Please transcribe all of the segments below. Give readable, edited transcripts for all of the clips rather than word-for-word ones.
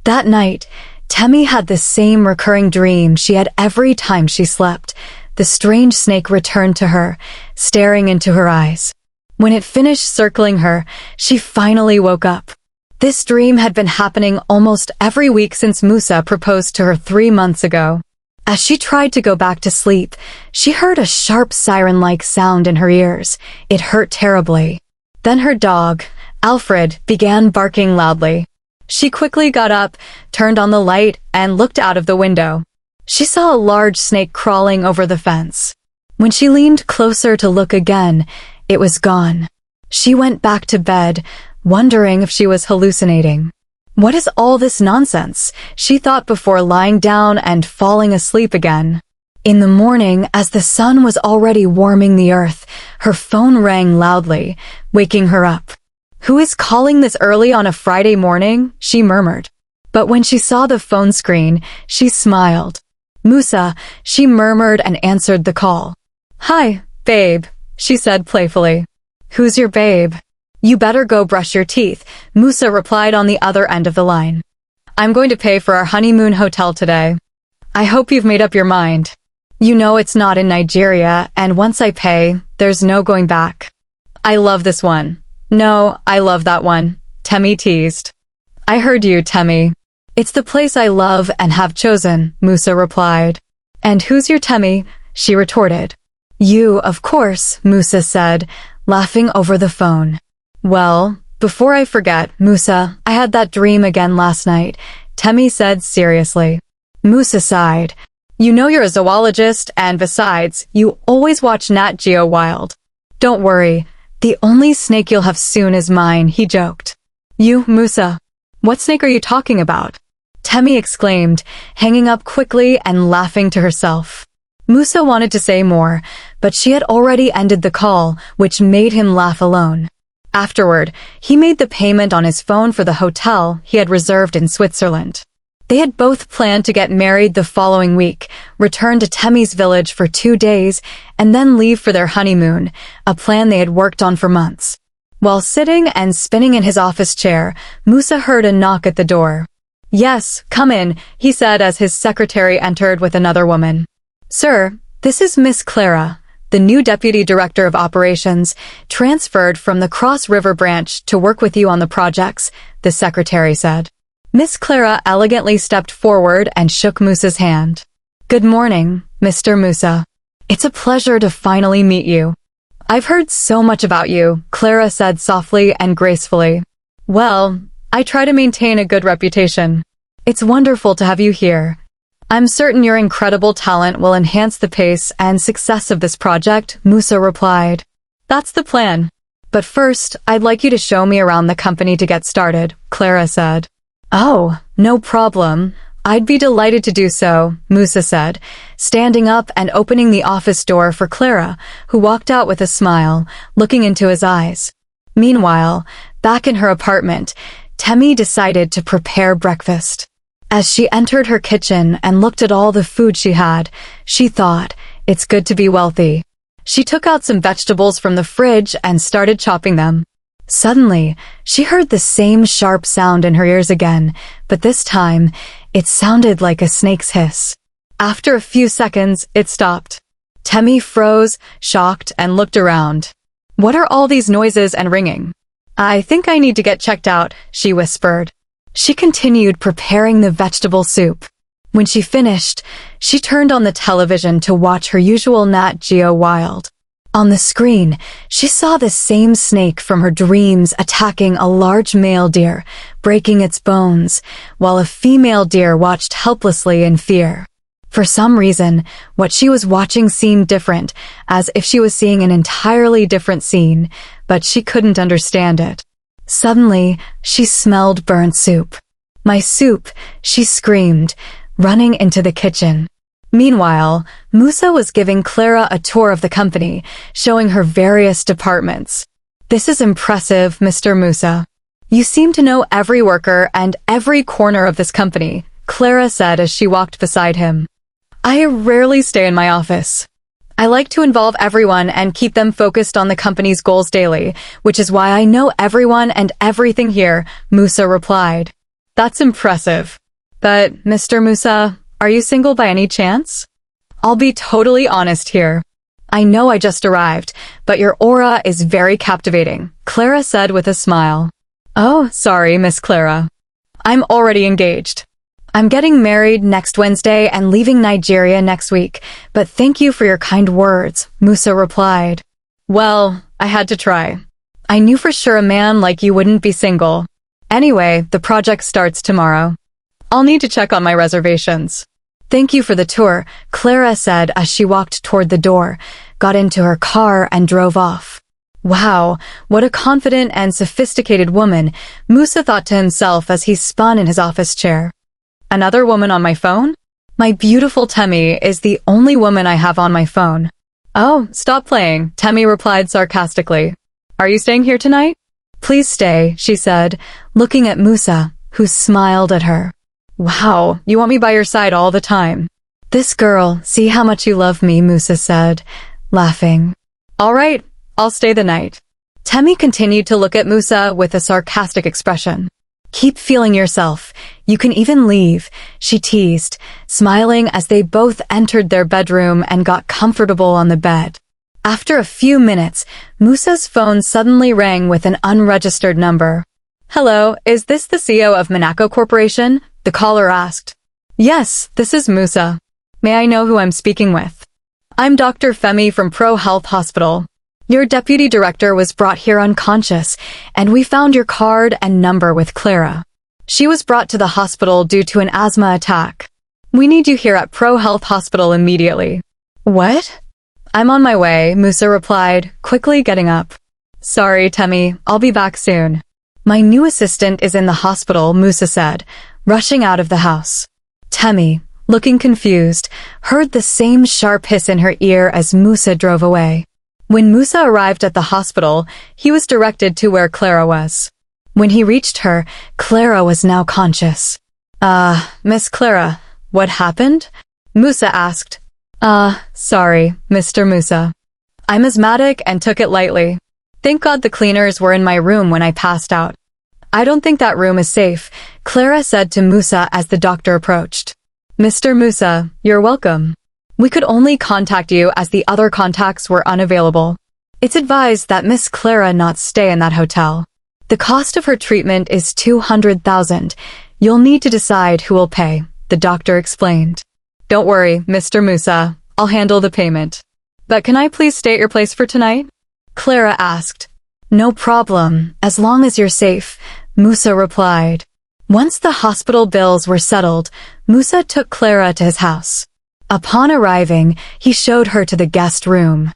That night, Temmie had the same recurring dream she had every time she slept. The strange snake returned to her, staring into her eyes. When it finished circling her, she finally woke up. This dream had been happening almost every week since Musa proposed to her 3 months ago. As she tried to go back to sleep, she heard a sharp siren-like sound in her ears. It hurt terribly. Then her dog, Alfred, began barking loudly. She quickly got up, turned on the light, and looked out of the window. She saw a large snake crawling over the fence. When she leaned closer to look again, it was gone. She went back to bed, wondering if she was hallucinating. What is all this nonsense? She thought before lying down and falling asleep again. In the morning, as the sun was already warming the earth, her phone rang loudly, waking her up. "Who is calling this early on a Friday morning?" she murmured. But when she saw the phone screen, she smiled. "Musa," she murmured and answered the call. "Hi, babe," she said playfully. "Who's your babe?" "You better go brush your teeth," Musa replied on the other end of the line. "I'm going to pay for our honeymoon hotel today. I hope you've made up your mind. You know it's not in Nigeria, and once I pay, there's no going back." "I love this one." "No, I love that one," Temmie teased. "I heard you, Temmie." "It's the place I love and have chosen," Musa replied. "And who's your Temmie?" she retorted. "You, of course," Musa said, laughing over the phone. "Well, before I forget, Musa, I had that dream again last night," Temmie said seriously. Musa sighed. "You know you're a zoologist, and besides, you always watch Nat Geo Wild." "Don't worry, the only snake you'll have soon is mine," he joked. "You, Musa, what snake are you talking about?" Temmie exclaimed, hanging up quickly and laughing to herself. Musa wanted to say more, but she had already ended the call, which made him laugh alone. Afterward, he made the payment on his phone for the hotel he had reserved in Switzerland. They had both planned to get married the following week, return to Temmie's village for 2 days, and then leave for their honeymoon, a plan they had worked on for months. While sitting and spinning in his office chair, Musa heard a knock at the door. "Yes, come in," he said as his secretary entered with another woman. "Sir, this is Miss Clara, the new Deputy Director of Operations, transferred from the Cross River branch to work with you on the projects," the secretary said. Miss Clara elegantly stepped forward and shook Musa's hand. "Good morning, Mr. Musa. It's a pleasure to finally meet you." "I've heard so much about you," Clara said softly and gracefully. "Well, I try to maintain a good reputation. It's wonderful to have you here. I'm certain your incredible talent will enhance the pace and success of this project," Musa replied. "That's the plan. But first, I'd like you to show me around the company to get started," Clara said. "Oh, no problem. I'd be delighted to do so," Musa said, standing up and opening the office door for Clara, who walked out with a smile, looking into his eyes. Meanwhile, back in her apartment, Temmie decided to prepare breakfast. As she entered her kitchen and looked at all the food she had, she thought, "It's good to be wealthy." She took out some vegetables from the fridge and started chopping them. Suddenly, she heard the same sharp sound in her ears again, but this time, it sounded like a snake's hiss. After a few seconds, it stopped. Temmie froze, shocked, and looked around. "What are all these noises and ringing? I think I need to get checked out," she whispered. She continued preparing the vegetable soup. When she finished, she turned on the television to watch her usual Nat Geo Wild. On the screen, she saw the same snake from her dreams attacking a large male deer, breaking its bones, while a female deer watched helplessly in fear. For some reason, what she was watching seemed different, as if she was seeing an entirely different scene, but she couldn't understand it. Suddenly, she smelled burnt soup. "My soup," she screamed, running into the kitchen. Meanwhile, Musa was giving Clara a tour of the company, showing her various departments. "This is impressive, Mr. Musa. You seem to know every worker and every corner of this company," Clara said as she walked beside him. "I rarely stay in my office. I like to involve everyone and keep them focused on the company's goals daily, which is why I know everyone and everything here," Musa replied. That's impressive. But, Mr. Musa, are you single by any chance? I'll be totally honest here. I know I just arrived, but your aura is very captivating, Clara said with a smile. Oh, sorry, Miss Clara. I'm already engaged. I'm getting married next Wednesday and leaving Nigeria next week, but thank you for your kind words, Musa replied. Well, I had to try. I knew for sure a man like you wouldn't be single. Anyway, the project starts tomorrow. I'll need to check on my reservations. Thank you for the tour, Clara said as she walked toward the door, got into her car and drove off. Wow, what a confident and sophisticated woman, Musa thought to himself as he spun in his office chair. Another woman on my phone? My beautiful Temi is the only woman I have on my phone. Oh, stop playing, Temi replied sarcastically. Are you staying here tonight? Please stay, she said, looking at Musa, who smiled at her. Wow, you want me by your side all the time. This girl, see how much you love me, Musa said, laughing. All right, I'll stay the night. Temi continued to look at Musa with a sarcastic expression. Keep feeling yourself. You can even leave, she teased, smiling as they both entered their bedroom and got comfortable on the bed. After a few minutes, Musa's phone suddenly rang with an unregistered number. Hello, is this the CEO of Monaco Corporation? The caller asked. Yes, this is Musa. May I know who I'm speaking with? I'm Dr. Femi from Pro Health Hospital. Your deputy director was brought here unconscious, and we found your card and number with Clara. She was brought to the hospital due to an asthma attack. We need you here at Pro Health Hospital immediately. What? I'm on my way, Musa replied, quickly getting up. Sorry, Temi, I'll be back soon. My new assistant is in the hospital, Musa said, rushing out of the house. Temi, looking confused, heard the same sharp hiss in her ear as Musa drove away. When Musa arrived at the hospital, he was directed to where Clara was. When he reached her, Clara was now conscious. Miss Clara, what happened? Musa asked. Sorry, Mr. Musa. I'm asthmatic and took it lightly. Thank God the cleaners were in my room when I passed out. I don't think that room is safe, Clara said to Musa as the doctor approached. Mr. Musa, you're welcome. We could only contact you as the other contacts were unavailable. It's advised that Miss Clara not stay in that hotel. The cost of her treatment is 200,000. You'll need to decide who will pay, the doctor explained. Don't worry, Mr. Musa. I'll handle the payment. But can I please stay at your place for tonight? Clara asked. No problem, as long as you're safe, Musa replied. Once the hospital bills were settled, Musa took Clara to his house. Upon arriving, he showed her to the guest room.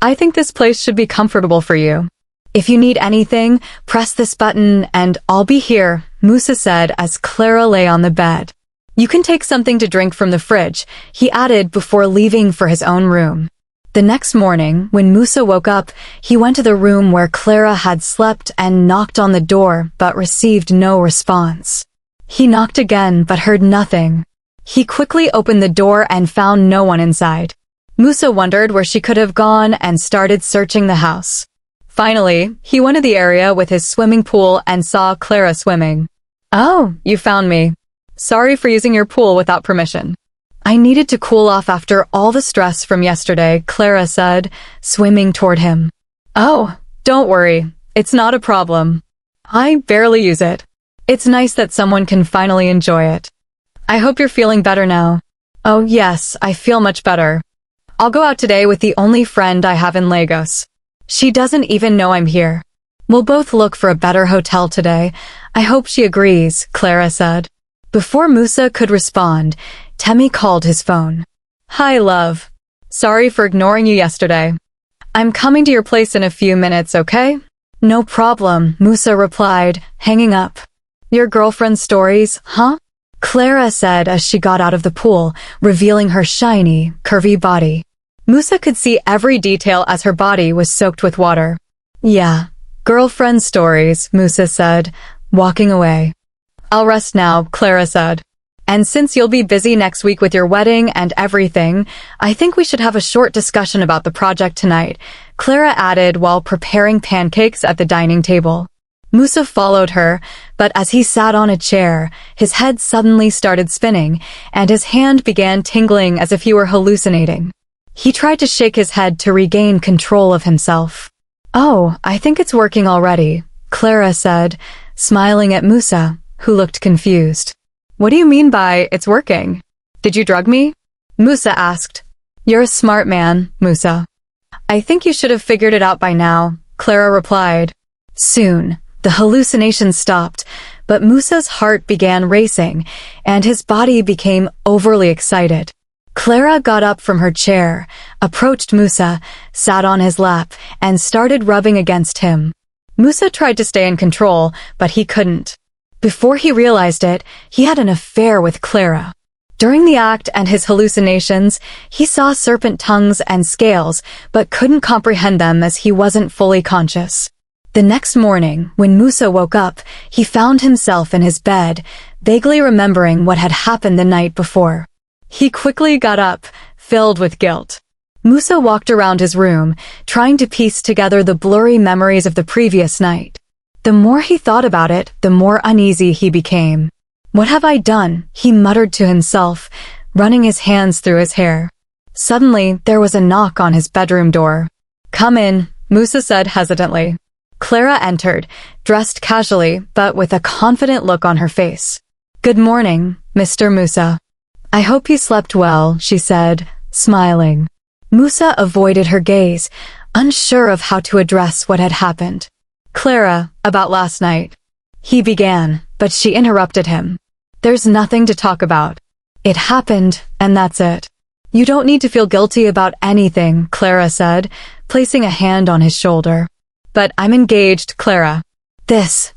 I think this place should be comfortable for you. If you need anything, press this button and I'll be here, Musa said as Clara lay on the bed. You can take something to drink from the fridge, he added before leaving for his own room. The next morning, when Musa woke up, he went to the room where Clara had slept and knocked on the door but received no response. He knocked again but heard nothing. He quickly opened the door and found no one inside. Musa wondered where she could have gone and started searching the house. Finally, he went to the area with his swimming pool and saw Clara swimming. Oh, you found me. Sorry for using your pool without permission. I needed to cool off after all the stress from yesterday, Clara said, swimming toward him. Oh, don't worry. It's not a problem. I barely use it. It's nice that someone can finally enjoy it. I hope you're feeling better now. Oh yes, I feel much better. I'll go out today with the only friend I have in Lagos. She doesn't even know I'm here. We'll both look for a better hotel today. I hope she agrees, Clara said. Before Musa could respond, Temi called his phone. Hi, love. Sorry for ignoring you yesterday. I'm coming to your place in a few minutes, okay? No problem, Musa replied, hanging up. Your girlfriend's stories, huh? Clara said as she got out of the pool, revealing her shiny, curvy body. Musa could see every detail as her body was soaked with water. Yeah, girlfriend stories, Musa said, walking away. I'll rest now, Clara said. And since you'll be busy next week with your wedding and everything, I think we should have a short discussion about the project tonight, Clara added while preparing pancakes at the dining table. Musa followed her, but as he sat on a chair, his head suddenly started spinning, and his hand began tingling as if he were hallucinating. He tried to shake his head to regain control of himself. "Oh, I think it's working already," Clara said, smiling at Musa, who looked confused. "What do you mean by it's working? Did you drug me?" Musa asked. "You're a smart man, Musa. I think you should have figured it out by now," Clara replied. Soon, the hallucination stopped, but Musa's heart began racing, and his body became overly excited. Clara got up from her chair, approached Musa, sat on his lap, and started rubbing against him. Musa tried to stay in control, but he couldn't. Before he realized it, he had an affair with Clara. During the act and his hallucinations, he saw serpent tongues and scales, but couldn't comprehend them as he wasn't fully conscious. The next morning, when Musa woke up, he found himself in his bed, vaguely remembering what had happened the night before. He quickly got up, filled with guilt. Musa walked around his room, trying to piece together the blurry memories of the previous night. The more he thought about it, the more uneasy he became. "What have I done?" he muttered to himself, running his hands through his hair. Suddenly, there was a knock on his bedroom door. "Come in," Musa said hesitantly. Clara entered, dressed casually, but with a confident look on her face. "Good morning, Mr. Musa. I hope you slept well," she said, smiling. Musa avoided her gaze, unsure of how to address what had happened. "Clara, about last night," he began, but she interrupted him. "There's nothing to talk about. It happened, and that's it. You don't need to feel guilty about anything," Clara said, placing a hand on his shoulder. "But I'm engaged, Clara." This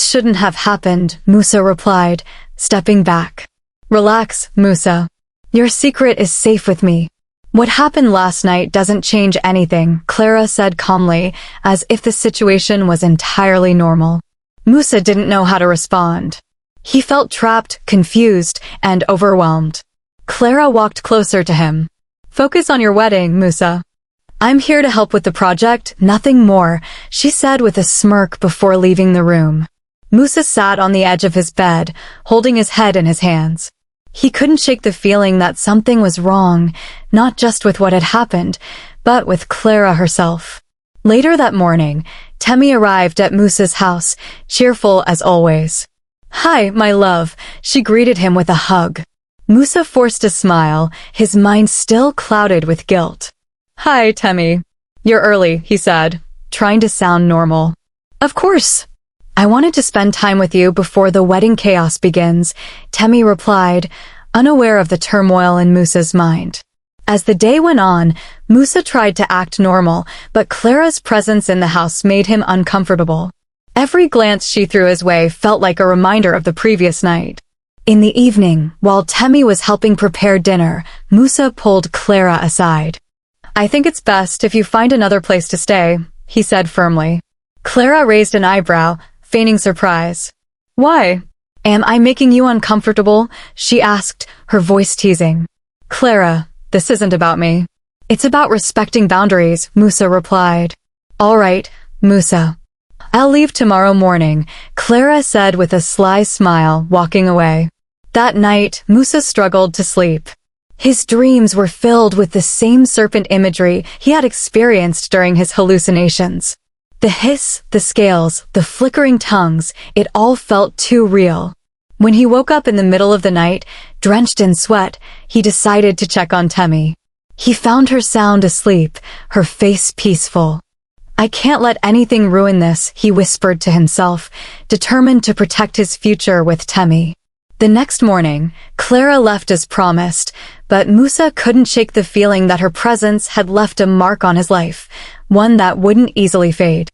shouldn't have happened," Musa replied, stepping back. "Relax, Musa. Your secret is safe with me. What happened last night doesn't change anything," Clara said calmly, as if the situation was entirely normal. Musa didn't know how to respond. He felt trapped, confused, and overwhelmed. Clara walked closer to him. "Focus on your wedding, Musa. I'm here to help with the project, nothing more," she said with a smirk before leaving the room. Musa sat on the edge of his bed, holding his head in his hands. He couldn't shake the feeling that something was wrong, not just with what had happened, but with Clara herself. Later that morning, Temi arrived at Musa's house, cheerful as always. "Hi, my love," she greeted him with a hug. Musa forced a smile, his mind still clouded with guilt. "Hi, Temi. You're early," he said, trying to sound normal. "Of course. I wanted to spend time with you before the wedding chaos begins," Temi replied, unaware of the turmoil in Musa's mind. As the day went on, Musa tried to act normal, but Clara's presence in the house made him uncomfortable. Every glance she threw his way felt like a reminder of the previous night. In the evening, while Temi was helping prepare dinner, Musa pulled Clara aside. "I think it's best if you find another place to stay," he said firmly. Clara raised an eyebrow, feigning surprise. "Why? Am I making you uncomfortable?" she asked, her voice teasing. "Clara, this isn't about me. It's about respecting boundaries," Musa replied. "All right, Musa. I'll leave tomorrow morning," Clara said with a sly smile, walking away. That night, Musa struggled to sleep. His dreams were filled with the same serpent imagery he had experienced during his hallucinations. The hiss, the scales, the flickering tongues, it all felt too real. When he woke up in the middle of the night, drenched in sweat, he decided to check on Temi. He found her sound asleep, her face peaceful. "I can't let anything ruin this," he whispered to himself, determined to protect his future with Temi. The next morning, Clara left as promised, but Musa couldn't shake the feeling that her presence had left a mark on his life, one that wouldn't easily fade.